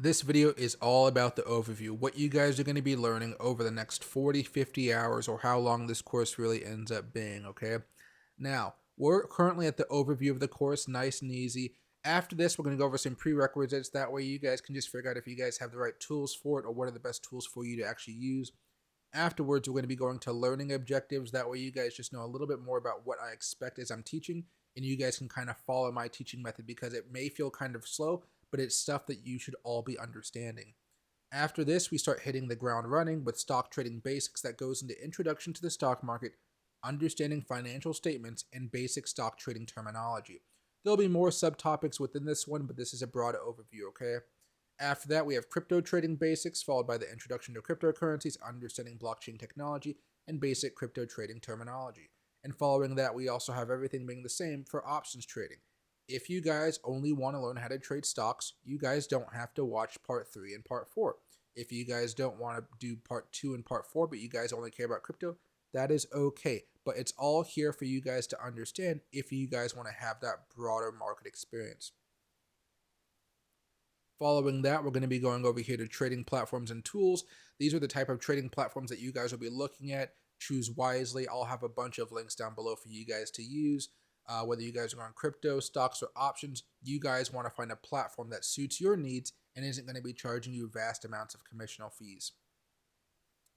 This video is all about the overview, what you guys are going to be learning over the next 40, 50 hours, or how long this course really ends up being, okay? Now, we're currently at the overview of the course, nice and easy. After this, we're going to go over some prerequisites. That way you guys can just figure out if you guys have the right tools for it or what are the best tools for you to actually use. Afterwards, we're going to be going to learning objectives. That way you guys just know a little bit more about what I expect as I'm teaching, and you guys can kind of follow my teaching method because it may feel kind of slow, but it's stuff that you should all be understanding. After this, we start hitting the ground running with stock trading basics that goes into introduction to the stock market, understanding financial statements, and basic stock trading terminology. There'll be more subtopics within this one, but this is a broad overview, okay? After that, we have crypto trading basics, followed by the introduction to cryptocurrencies, understanding blockchain technology, and basic crypto trading terminology. And following that, we also have everything being the same for options trading. If you guys only want to learn how to trade stocks, you guys don't have to watch part 3 and part 4. If you guys don't want to do part 2 and part 4, but you guys only care about crypto, that is okay. But it's all here for you guys to understand if you guys want to have that broader market experience. Following that, we're going to be going over here to trading platforms and tools. These are the type of trading platforms that you guys will be looking at. Choose wisely. I'll have a bunch of links down below for you guys to use. Whether you guys are on crypto, stocks, or options, you guys want to find a platform that suits your needs and isn't going to be charging you vast amounts of commissional fees.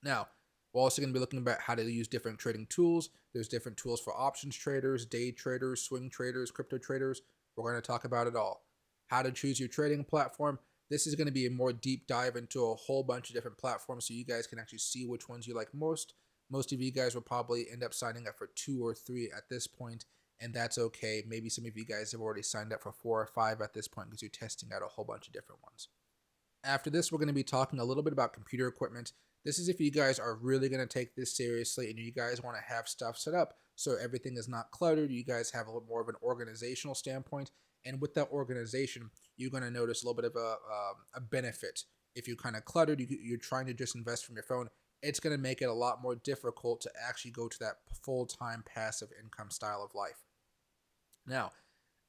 Now, we're also going to be looking about how to use different trading tools. There's different tools for options traders, day traders, swing traders, crypto traders. We're going to talk about it all. How to choose your trading platform. This is going to be a more deep dive into a whole bunch of different platforms so you guys can actually see which ones you like most. Most of you guys will probably end up signing up for 2 or 3 at this point, and that's okay. Maybe some of you guys have already signed up for 4 or 5 at this point because you're testing out a whole bunch of different ones. After this, we're going to be talking a little bit about computer equipment. This is if you guys are really going to take this seriously and you guys want to have stuff set up so everything is not cluttered. You guys have a little more of an organizational standpoint. And with that organization, you're going to notice a little bit of a benefit. If you're kind of cluttered, you're trying to just invest from your phone, it's going to make it a lot more difficult to actually go to that full-time passive income style of life. Now,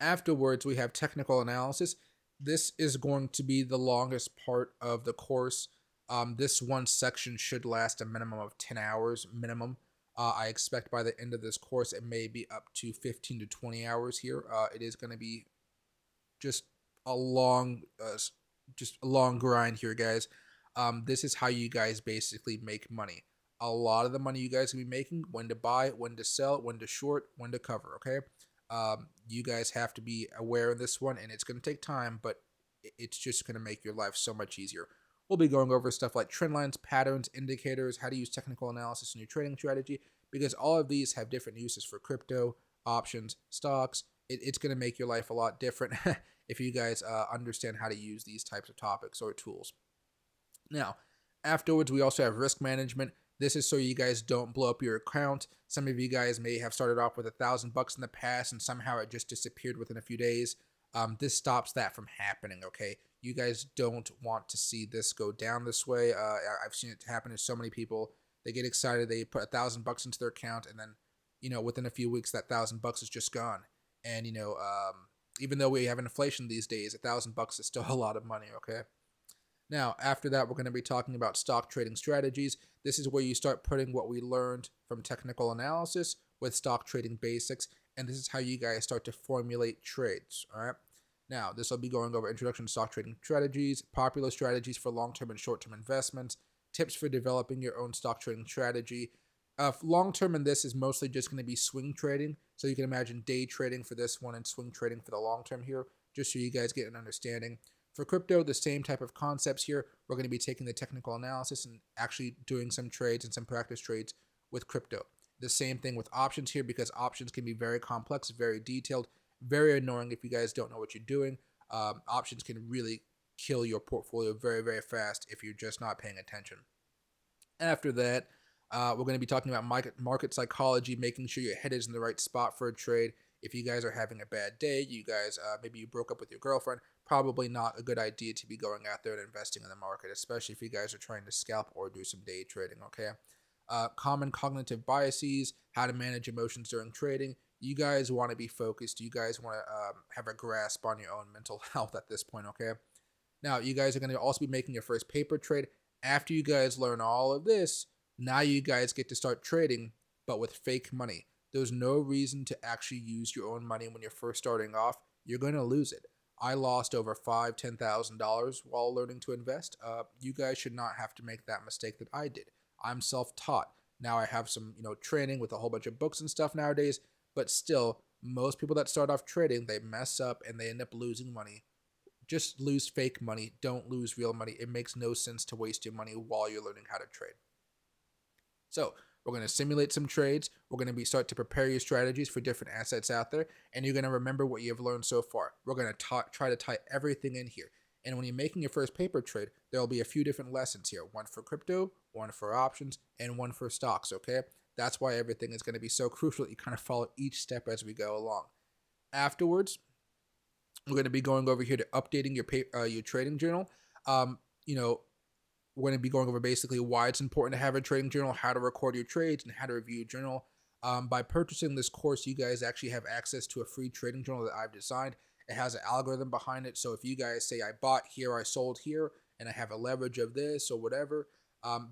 afterwards, we have technical analysis. This is going to be the longest part of the course. This one section should last a minimum of 10 hours minimum. I expect by the end of this course, it may be up to 15 to 20 hours here. It is going to be just a long, grind here, guys. This is how you guys basically make money. A lot of the money you guys will be making, when to buy, when to sell, when to short, when to cover, okay? You guys have to be aware of this one, and it's going to take time, but it's just going to make your life so much easier. We'll be going over stuff like trend lines, patterns, indicators, how to use technical analysis in your trading strategy, because all of these have different uses for crypto, options, stocks. It's going to make your life a lot different if you guys understand how to use these types of topics or tools. Now, afterwards, we also have risk management. This is so you guys don't blow up your account. Some of you guys may have started off with $1,000 in the past and somehow it just disappeared within a few days. This stops that from happening, okay? You guys don't want to see this go down this way. I've seen it happen to so many people. They get excited, they put $1,000 into their account, and then, within a few weeks, that $1,000 is just gone. And, even though we have inflation these days, $1,000 is still a lot of money, okay? Now, after that, we're going to be talking about stock trading strategies. This is where you start putting what we learned from technical analysis with stock trading basics, and this is how you guys start to formulate trades, all right? Now, this will be going over introduction to stock trading strategies, popular strategies for long-term and short-term investments, tips for developing your own stock trading strategy. Long-term in this is mostly just going to be swing trading, so you can imagine day trading for this one and swing trading for the long-term here, just so you guys get an understanding. For crypto, the same type of concepts here. We're going to be taking the technical analysis and actually doing some trades and some practice trades with crypto. The same thing with options here, because options can be very complex, very detailed, very annoying if you guys don't know what you're doing. Options can really kill your portfolio very, very fast if you're just not paying attention. After that, we're going to be talking about market psychology, making sure your head is in the right spot for a trade. If you guys are having a bad day, you guys, maybe you broke up with your girlfriend, probably not a good idea to be going out there and investing in the market, especially if you guys are trying to scalp or do some day trading, okay? Common cognitive biases, how to manage emotions during trading. You guys want to be focused. You guys want to have a grasp on your own mental health at this point, okay? Now, you guys are going to also be making your first paper trade. After you guys learn all of this, now you guys get to start trading, but with fake money. There's no reason to actually use your own money when you're first starting off. You're going to lose it. I lost over $5,000-$10,000 while learning to invest. You guys should not have to make that mistake that I did. I'm self-taught. Now I have some, training with a whole bunch of books and stuff nowadays, but still, most people that start off trading, they mess up and they end up losing money. Just lose fake money. Don't lose real money. It makes no sense to waste your money while you're learning how to trade. So we're going to simulate some trades. We're going to start to prepare your strategies for different assets out there, and you're going to remember what you've learned so far. We're going to try to tie everything in here. And when you're making your first paper trade, there will be a few different lessons here. One for crypto, one for options, and one for stocks, okay? That's why everything is going to be so crucial that you kind of follow each step as we go along. Afterwards, we're going to be going over here to updating your trading journal. Um, you know, we're going to be going over basically why it's important to have a trading journal, how to record your trades, and how to review your journal. By purchasing this course, you guys actually have access to a free trading journal that I've designed. It has an algorithm behind it. So if you guys say, I bought here, I sold here, and I have a leverage of this or whatever,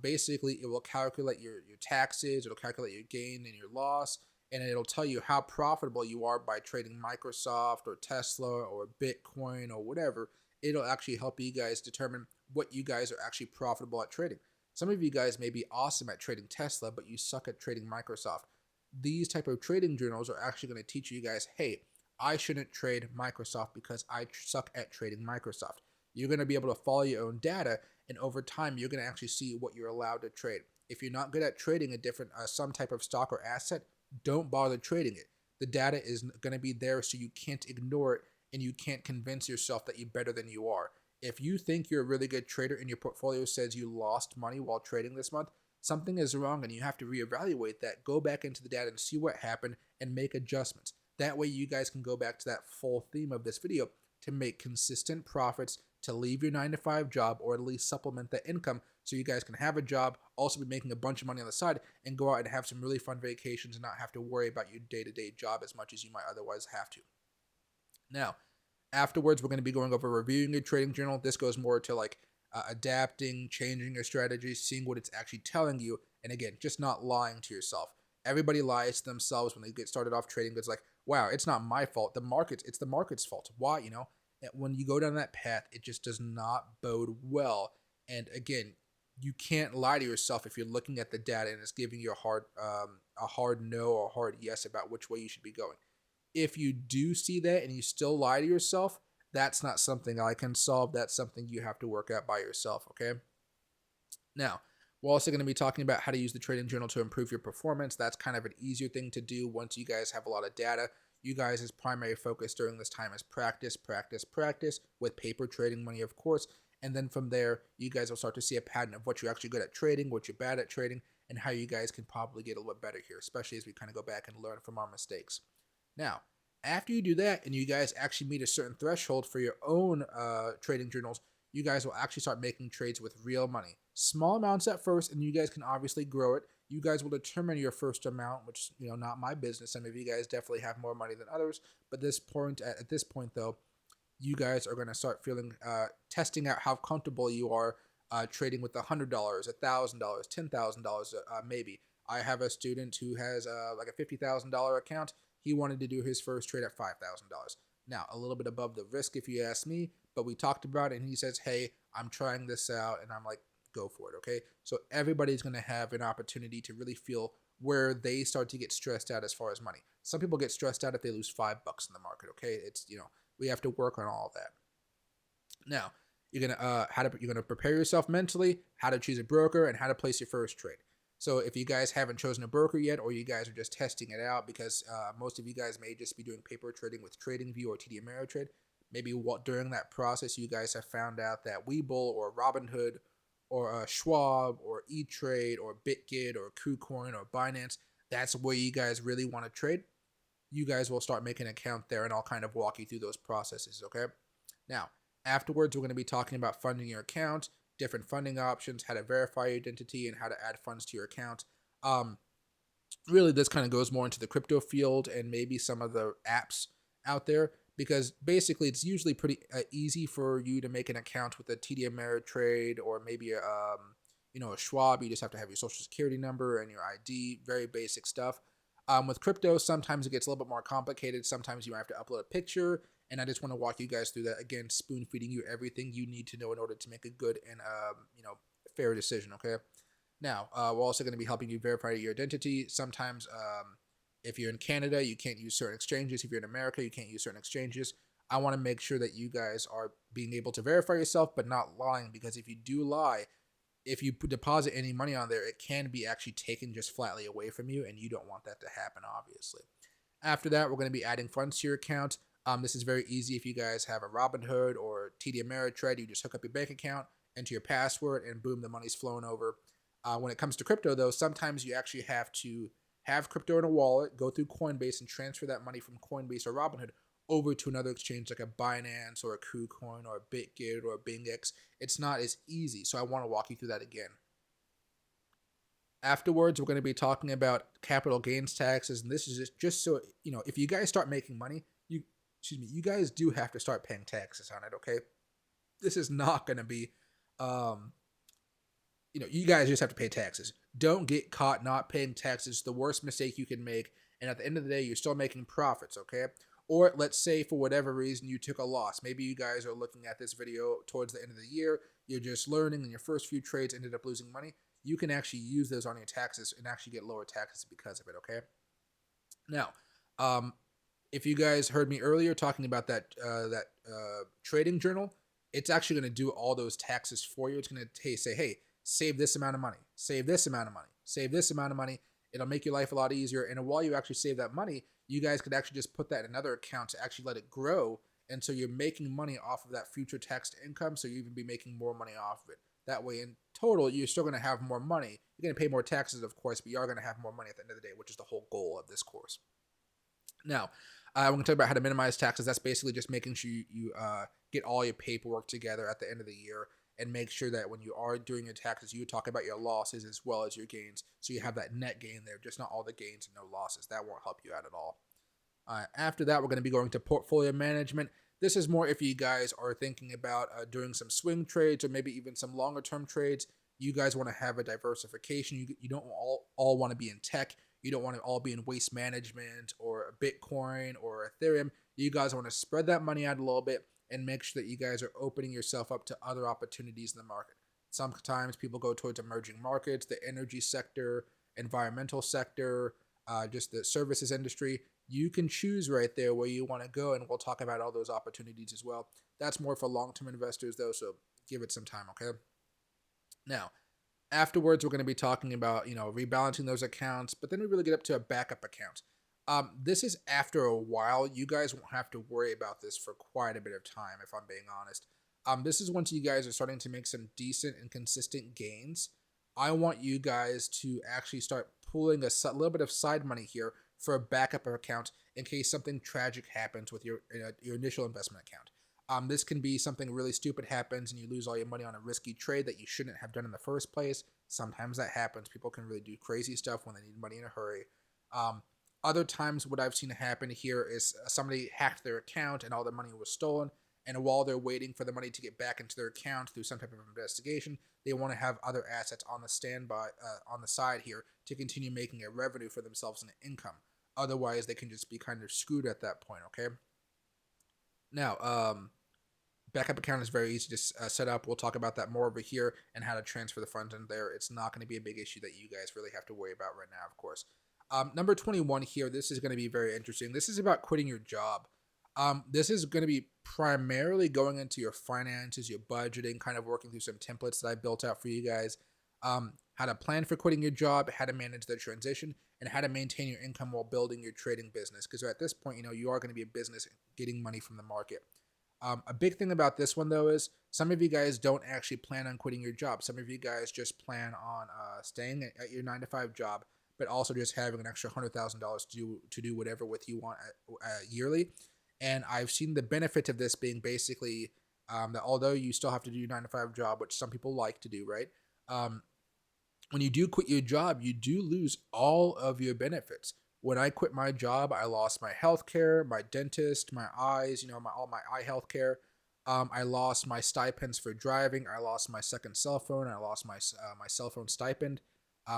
basically it will calculate your taxes, it'll calculate your gain and your loss, and it'll tell you how profitable you are by trading Microsoft or Tesla or Bitcoin or whatever. It'll actually help you guys determine what you guys are actually profitable at trading. Some of you guys may be awesome at trading Tesla, but you suck at trading Microsoft. These type of trading journals are actually going to teach you guys, hey, I shouldn't trade Microsoft because I suck at trading Microsoft. You're going to be able to follow your own data, and over time, you're going to actually see what you're allowed to trade. If you're not good at trading a different some type of stock or asset, don't bother trading it. The data is going to be there, so you can't ignore it, and you can't convince yourself that you're better than you are. If you think you're a really good trader and your portfolio says you lost money while trading this month, something is wrong and you have to reevaluate that. Go back into the data and see what happened and make adjustments. That way you guys can go back to that full theme of this video to make consistent profits, to leave your 9 to 5 job, or at least supplement that income so you guys can have a job, also be making a bunch of money on the side, and go out and have some really fun vacations and not have to worry about your day-to-day job as much as you might otherwise have to. Now, afterwards, we're going to be going over reviewing your trading journal. This goes more to like adapting, changing your strategies, seeing what it's actually telling you, and again, just not lying to yourself. Everybody lies to themselves when they get started off trading. It's like, wow, it's not my fault. It's the market's fault. Why? When you go down that path, it just does not bode well. And again, you can't lie to yourself if you're looking at the data and it's giving you a hard no or a hard yes about which way you should be going. If you do see that and you still lie to yourself, that's not something I can solve. That's something you have to work out by yourself, okay? Now, we're also going to be talking about how to use the trading journal to improve your performance. That's kind of an easier thing to do once you guys have a lot of data. You guys' primary focus during this time is practice, practice, practice, with paper trading money, of course. And then from there, you guys will start to see a pattern of what you're actually good at trading, what you're bad at trading, and how you guys can probably get a little bit better here, especially as we kind of go back and learn from our mistakes. Now, after you do that and you guys actually meet a certain threshold for your own trading journals, you guys will actually start making trades with real money. Small amounts at first, and you guys can obviously grow it. You guys will determine your first amount, which, not my business. Some of you guys definitely have more money than others. But at this point, though, you guys are going to start testing out how comfortable you are trading with $100, $1,000, $10,000, maybe. I have a student who has like a $50,000 account. He wanted to do his first trade at $5,000. Now, a little bit above the risk if you ask me, but we talked about it and he says, hey, I'm trying this out, and I'm like, go for it, okay? So everybody's going to have an opportunity to really feel where they start to get stressed out as far as money. Some people get stressed out if they lose $5 in the market, okay? We have to work on all of that. Now, you're gonna prepare yourself mentally, how to choose a broker, and how to place your first trade. So if you guys haven't chosen a broker yet, or you guys are just testing it out, because most of you guys may just be doing paper trading with TradingView or TD Ameritrade, maybe during that process you guys have found out that Webull or Robinhood or Schwab or E-Trade or BitGet or KuCoin or Binance, that's where you guys really want to trade. You guys will start making an account there, and I'll kind of walk you through those processes, okay? Now, afterwards, we're going to be talking about funding your account, different funding options, how to verify your identity, and how to add funds to your account. Really, this kind of goes more into the crypto field and maybe some of the apps out there. because basically it's usually pretty easy for you to make an account with a TD Ameritrade or maybe a Schwab. You just have to have your social security number and your ID, very basic stuff. With crypto, sometimes it gets a little bit more complicated. Sometimes you might have to upload a picture, and I just want to walk you guys through that again, spoon feeding you everything you need to know in order to make a good and fair decision. Okay. Now, we're also going to be helping you verify your identity. Sometimes, if you're in Canada, you can't use certain exchanges. If you're in America, you can't use certain exchanges. I want to make sure that you guys are being able to verify yourself, but not lying, because if you do lie, if you deposit any money on there, it can be actually taken just flatly away from you, and you don't want that to happen, obviously. After that, we're going to be adding funds to your account. This is very easy if you guys have a Robinhood or TD Ameritrade. You just hook up your bank account, enter your password, and boom, the money's flowing over. When it comes to crypto, though, sometimes you actually have to have crypto in a wallet, go through Coinbase, and transfer that money from Coinbase or Robinhood over to another exchange like a Binance or a KuCoin or a BitGet or a BingX. It's not as easy, so I want to walk you through that again. Afterwards, we're going to be talking about capital gains taxes, and this is just so if you guys start making money, you guys do have to start paying taxes on it. Okay, this is not going to be, you guys just have to pay taxes. Don't get caught not paying taxes. The worst mistake you can make, and at the end of the day, you're still making profits. Okay. Or let's say for whatever reason you took a loss. Maybe you guys are looking at this video towards the end of the year. You're just learning and your first few trades ended up losing money. You can actually use those on your taxes and actually get lower taxes because of it, okay? Now, if you guys heard me earlier talking about that trading journal, it's actually going to do all those taxes for you. It's going to say, hey, save this amount of money, save this amount of money, save this amount of money. It'll make your life a lot easier. And while you actually save that money, you guys could actually just put that in another account to actually let it grow. And so you're making money off of that future taxed income. So you even be making more money off of it. That way, in total, you're still going to have more money. You're going to pay more taxes, of course, but you are going to have more money at the end of the day, which is the whole goal of this course. Now, we're going to talk about how to minimize taxes. That's basically just making sure you get all your paperwork together at the end of the year and make sure that when you are doing your taxes, you talk about your losses as well as your gains. So you have that net gain there, just not all the gains and no losses. That won't help you out at all. After that, we're going to be going to portfolio management. This is more if you guys are thinking about doing some swing trades or maybe even some longer term trades. You guys want to have a diversification. You don't all want to be in tech. You don't want to all be in waste management or Bitcoin or Ethereum. You guys want to spread that money out a little bit and make sure that you guys are opening yourself up to other opportunities in the market. Sometimes people go towards emerging markets, the energy sector, environmental sector, just the services industry. You can choose right there where you want to go, and we'll talk about all those opportunities as well. That's more for long-term investors, though, so give it some time, okay? Now, afterwards, we're going to be talking about, rebalancing those accounts, but then we really get up to a backup account. This is after a while. You guys won't have to worry about this for quite a bit of time, if I'm being honest. This is once you guys are starting to make some decent and consistent gains. I want you guys to actually start pulling a little bit of side money here for a backup account in case something tragic happens with your initial investment account. This can be something really stupid happens and you lose all your money on a risky trade that you shouldn't have done in the first place. Sometimes that happens. People can really do crazy stuff when they need money in a hurry. Other times what I've seen happen here is somebody hacked their account and all their money was stolen. And while they're waiting for the money to get back into their account through some type of investigation, they want to have other assets on the standby, on the side here to continue making a revenue for themselves and an income. Otherwise, they can just be kind of screwed at that point, okay? Now, backup account is very easy to set up. We'll talk about that more over here and how to transfer the funds in there. It's not going to be a big issue that you guys really have to worry about right now, of course. Number 21 here, this is going to be very interesting. This is about quitting your job. This is going to be primarily going into your finances, your budgeting, kind of working through some templates that I built out for you guys. How to plan for quitting your job, how to manage the transition, and how to maintain your income while building your trading business. Because at this point, you are going to be a business getting money from the market. A big thing about this one, though, is some of you guys don't actually plan on quitting your job. Some of you guys just plan on staying at your 9-to-5 job, but also just having an extra $100,000 to do whatever with you want yearly. And I've seen the benefit of this being basically that although you still have to do your 9-to-5 job, which some people like to do, right? When you do quit your job, you do lose all of your benefits, When I quit my job, I lost my health care, my dentist, my eyes, all my eye health care. I lost my stipends for driving. I lost my second cell phone. I lost my cell phone stipend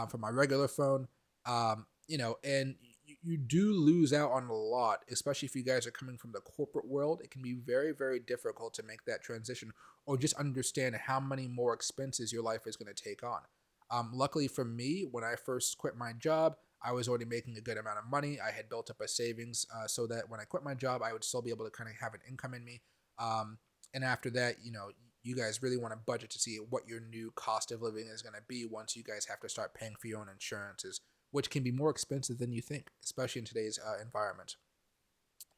for my regular phone. And you do lose out on a lot, especially if you guys are coming from the corporate world. It can be very, very difficult to make that transition or just understand how many more expenses your life is going to take on. Luckily for me, when I first quit my job, I was already making a good amount of money. I had built up a savings so that when I quit my job, I would still be able to kind of have an income in me. And after that, you guys really want to budget to see what your new cost of living is going to be once you guys have to start paying for your own insurances, which can be more expensive than you think, especially in today's environment.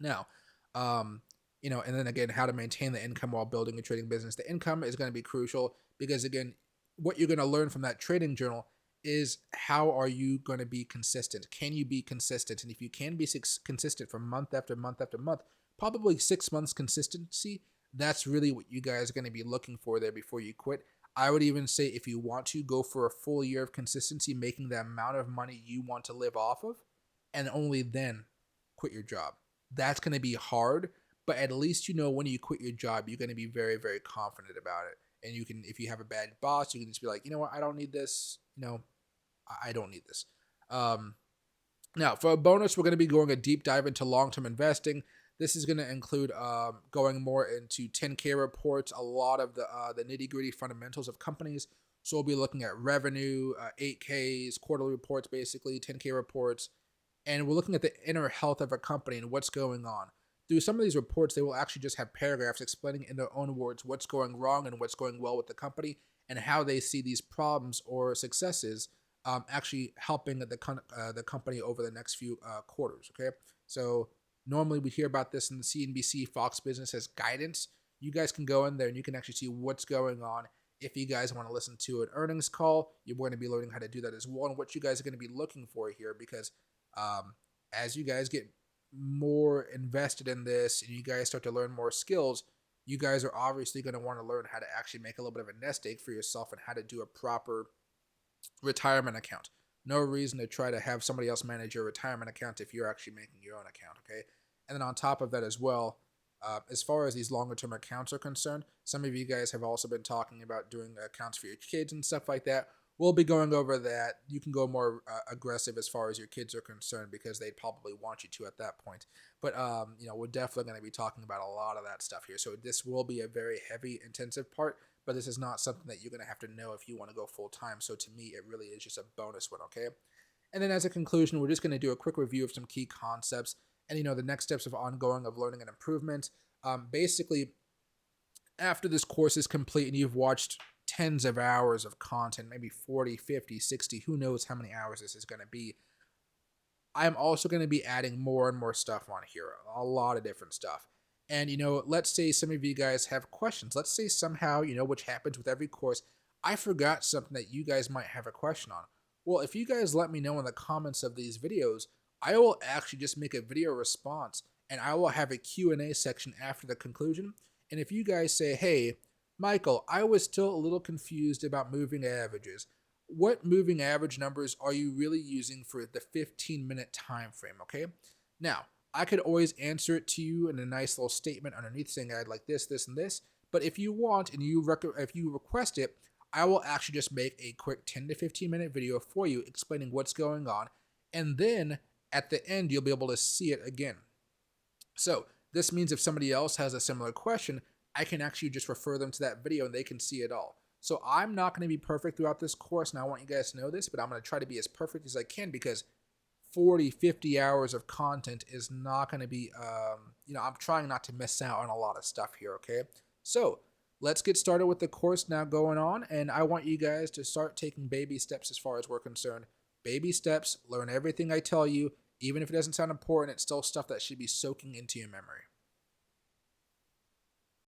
Now, and then again, how to maintain the income while building a trading business. The income is going to be crucial because, again, what you're going to learn from that trading journal is how are you going to be consistent? Can you be consistent? And if you can be consistent for month after month after month, probably 6 months consistency, that's really what you guys are going to be looking for there before you quit. I would even say if you want to go for a full year of consistency, making the amount of money you want to live off of, and only then quit your job. That's going to be hard, but at least when you quit your job, you're going to be very, very confident about it. And you can, if you have a bad boss, you can just be like, you know what, I don't need this. I don't need this. Now, for a bonus, we're going to be going a deep dive into long-term investing. This is going to include going more into 10K reports, a lot of the nitty-gritty fundamentals of companies. So we'll be looking at revenue, 8Ks, quarterly reports, basically 10K reports, and we're looking at the inner health of a company and what's going on. Through some of these reports, they will actually just have paragraphs explaining in their own words what's going wrong and what's going well with the company and how they see these problems or successes actually helping the company over the next few quarters. Okay, so normally we hear about this in the CNBC Fox Business as guidance. You guys can go in there and you can actually see what's going on. If you guys want to listen to an earnings call, you're going to be learning how to do that as well and what you guys are going to be looking for here because as you guys get more invested in this and you guys start to learn more skills, you guys are obviously going to want to learn how to actually make a little bit of a nest egg for yourself and how to do a proper retirement account. No reason to try to have somebody else manage your retirement account if you're actually making your own account, okay? And then on top of that as well, as far as these longer term accounts are concerned, some of you guys have also been talking about doing accounts for your kids and stuff like that. We'll be going over that. You can go more aggressive as far as your kids are concerned because they'd probably want you to at that point. But, we're definitely going to be talking about a lot of that stuff here. So this will be a very heavy, intensive part, but this is not something that you're going to have to know if you want to go full time. So to me, it really is just a bonus one, okay? And then as a conclusion, we're just going to do a quick review of some key concepts and, the next steps of ongoing of learning and improvement. Basically, after this course is complete and you've watched tens of hours of content, maybe 40, 50, 60, who knows how many hours this is going to be, I'm also going to be adding more and more stuff on here, a lot of different stuff. And, let's say some of you guys have questions. Let's say somehow, which happens with every course, I forgot something that you guys might have a question on. Well, if you guys let me know in the comments of these videos, I will actually just make a video response and I will have a Q&A section after the conclusion. And if you guys say, hey, Michael, I was still a little confused about moving averages. What moving average numbers are you really using for the 15-minute time frame, okay? Now, I could always answer it to you in a nice little statement underneath saying I'd like this, this, and this. But if you want and if you request it, I will actually just make a quick 10 to 15-minute video for you explaining what's going on. And then at the end, you'll be able to see it again. So this means if somebody else has a similar question, I can actually just refer them to that video and they can see it all. So I'm not going to be perfect throughout this course, and I want you guys to know this, but I'm going to try to be as perfect as I can because 40, 50 hours of content is not going to be, I'm trying not to miss out on a lot of stuff here, okay? So let's get started with the course now going on, and I want you guys to start taking baby steps as far as we're concerned. Baby steps, learn everything I tell you. Even if it doesn't sound important, it's still stuff that should be soaking into your memory.